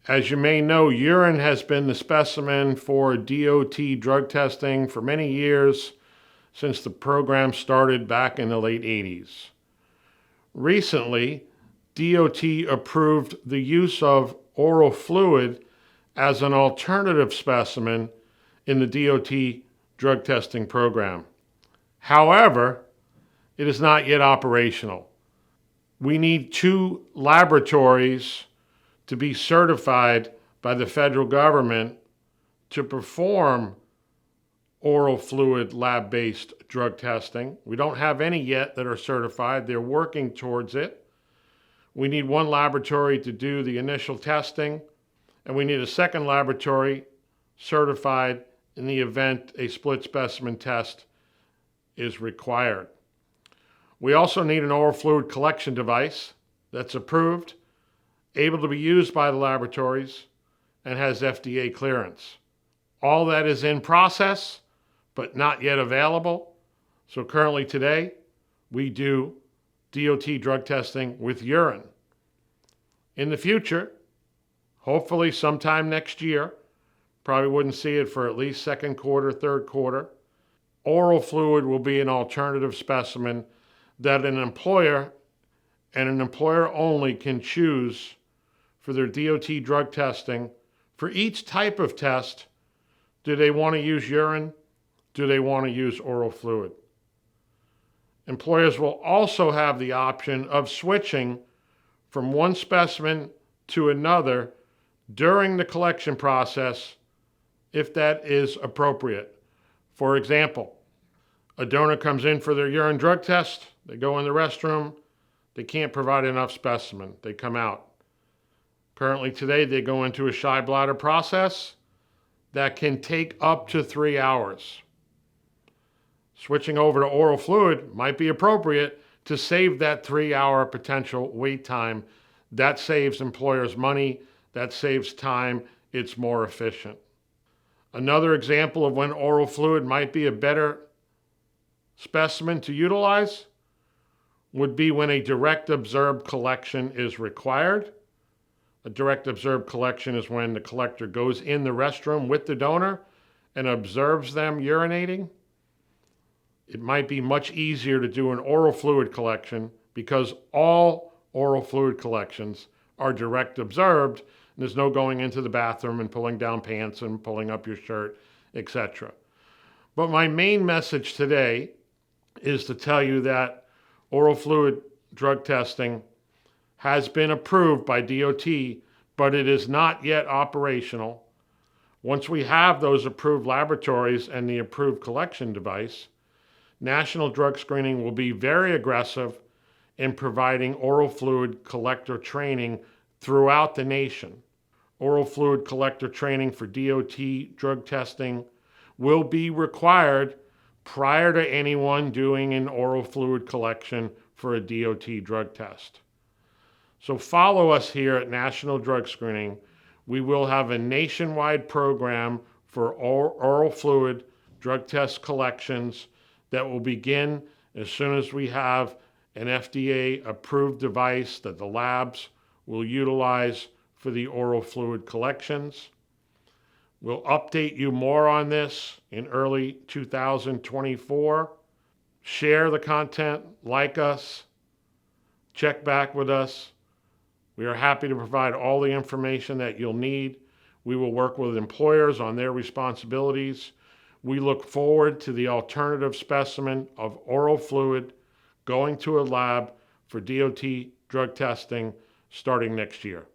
As you may know, urine has been the specimen for DOT drug testing for many years, since the program started back in the late 80s. Recently, DOT approved the use of oral fluid as an alternative specimen in the DOT drug testing program. However, it is not yet operational. We need 2 laboratories to be certified by the federal government to perform oral fluid lab-based drug testing. We don't have any yet that are certified. They're working towards it. We need 1 laboratory to do the initial testing, and we need a second laboratory certified in the event a split specimen test is required. We also need an oral fluid collection device that's approved, able to be used by the laboratories, and has FDA clearance. All that is in process, but not yet available. So currently today, we do DOT drug testing with urine. In the future, hopefully sometime next year, probably wouldn't see it for at least second quarter, third quarter, oral fluid will be an alternative specimen that an employer and an employer only can choose for their DOT drug testing. For each type of test, do they want to use urine? Do they want to use oral fluid? Employers will also have the option of switching from one specimen to another during the collection process if that is appropriate. For example, a donor comes in for their urine drug test, they go in the restroom, they can't provide enough specimen, they come out. Currently today, they go into a shy bladder process that can take up to 3 hours. Switching over to oral fluid might be appropriate to save that 3-hour potential wait time. That saves employers money, that saves time, it's more efficient. Another example of when oral fluid might be a better specimen to utilize would be when a direct observed collection is required. A direct observed collection is when the collector goes in the restroom with the donor and observes them urinating. It might be much easier to do an oral fluid collection because all oral fluid collections are direct observed. And there's no going into the bathroom and pulling down pants and pulling up your shirt, etc. But my main message today is to tell you that oral fluid drug testing has been approved by DOT, but it is not yet operational. Once we have those approved laboratories and the approved collection device, National Drug Screening will be very aggressive in providing oral fluid collector training throughout the nation. Oral fluid collector training for DOT drug testing will be required prior to anyone doing an oral fluid collection for a DOT drug test. So follow us here at National Drug Screening. We will have a nationwide program for oral fluid drug test collections that will begin as soon as we have an FDA-approved device that the labs will utilize for the oral fluid collections. We'll update you more on this in early 2024. Share the content, like us, check back with us. We are happy to provide all the information that you'll need. We will work with employers on their responsibilities. We look forward to the alternative specimen of oral fluid going to a lab for DOT drug testing starting next year.